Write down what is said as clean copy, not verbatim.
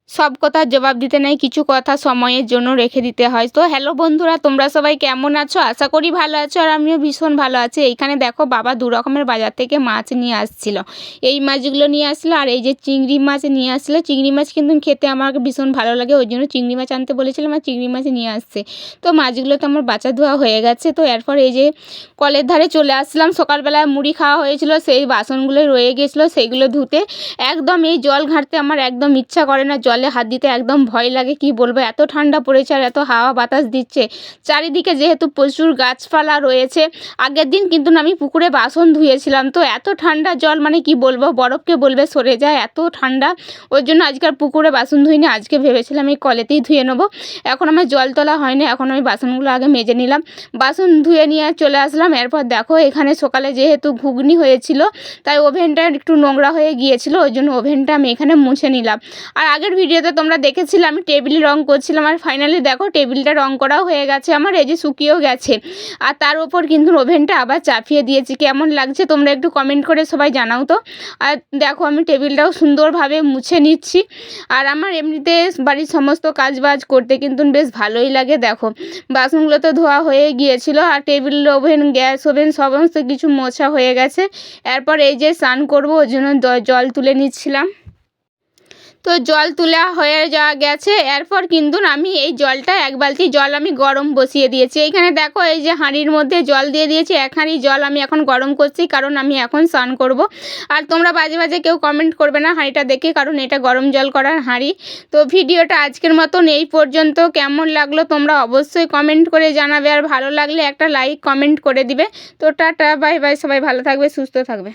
সব কথার জবাব দিতে নেই, কিছু কথা সময়ের জন্য রেখে দিতে হয়। তো হ্যালো বন্ধুরা, তোমরা সবাই কেমন আছো? আশা করি ভালো আছো, আর আমিও ভীষণ ভালো আছি। এইখানে দেখো বাবা দু রকমের বাজার থেকে মাছ নিয়ে আসছিল। এই মাছগুলো নিয়ে আসলো, আর এই যে চিংড়ি মাছ নিয়ে আসলো। চিংড়ি মাছ কিন্তু খেতে আমার ভীষণ ভালো লাগে, ওই জন্য চিংড়ি মাছ আনতে বলেছিলাম, আর চিংড়ি মাছ নিয়ে আসছে। তো মাছগুলো তো আমার বাছা ধোয়া হয়ে গেছে। তো এরপর এই যে কলের ধারে চলে আসলাম। সকালবেলা মুড়ি খাওয়া হয়েছিল, সেই বাসনগুলো রয়ে গেছিলো, সেইগুলো ধুতে। একদম এই জল ঘাঁটতে আমার একদম ইচ্ছা করে না, জলে হাত দিতে একদম ভয় লাগে। কি বলবো, এত ঠান্ডা পড়েছে আর এত হাওয়া বাতাস দিচ্ছে চারিদিকে, যেহেতু প্রচুর গাছপালা রয়েছে। আগের দিন কিন্তু আমি পুকুরে বাসন ধুয়েছিলাম, তো এত ঠান্ডা জল, মানে কি বলবো, বরফকে বলবে সরে যায়, এত ঠান্ডা। ওই জন্য আজকাল পুকুরে বাসন ধুইনি, আজকে ভেবেছিলাম এই কলেতেই ধুয়ে নেবো। এখন আমার জল তোলা হয়নি, এখন আমি বাসনগুলো আগে মেজে নিলাম, বাসন ধুয়ে নিয়ে চলে আসলাম। এরপর দেখো এখানে সকালে যেহেতু ঘুগনি হয়েছিল, তাই ওভেনটা একটু নোংরা হয়ে গিয়েছিল, ওই জন্য ওভেনটা আমি এখানে মুছে নিলাম। আর আগের ভিডিওতে তোমরা দেখেছিলে আমি টেবিল রং করছিলাম, আর ফাইনালি দেখো টেবিলটা রং করাও হয়ে গেছে আমার, এই যে শুকিয়েও গেছে। আর তার উপর কিন্তু ওভেনটা আবার চাপিয়ে দিয়েছি। কেমন লাগছে তোমরা একটু কমেন্ট করে সবাই জানাও তো। আর দেখো আমি টেবিলটাও সুন্দরভাবে মুছে নিচ্ছি। আর আমার এমনিতে বাড়ির সমস্ত কাজবাজ করতে কিন্তু বেশ ভালোই লাগে। দেখো বাসনগুলো তো ধোয়া হয়ে গিয়েছিল, আর টেবিল, ওভেন, গ্যাস ওভেন সমস্ত কিছু মোছা হয়ে গেছে। এরপর এই যে স্নান করবো, ওই জন্য জল তুলে নিচ্ছিলাম। তো জল তোলা হয়ে যাওয়া গেছে। এরপর কিন্তু আমি এই জলটা, এক বালতি জল আমি গরম বসিয়ে দিয়েছি। এইখানে দেখো এই যে হাঁড়ির মধ্যে জল দিয়ে দিয়েছি, এক হাঁড়ি জল আমি এখন গরম করছি, কারণ আমি এখন স্নান করব। আর তোমরা বাজে বাজে কেউ কমেন্ট করবে না হাঁড়িটা দেখে, কারণ এটা গরম জল করার হাঁড়ি। তো ভিডিওটা আজকের মতন এই পর্যন্ত। কেমন লাগলো তোমরা অবশ্যই কমেন্ট করে জানাবে, আর ভালো লাগলে একটা লাইক কমেন্ট করে দিবে। তো টাটা, বাই বাই, সবাই ভালো থাকবে, সুস্থ থাকবে।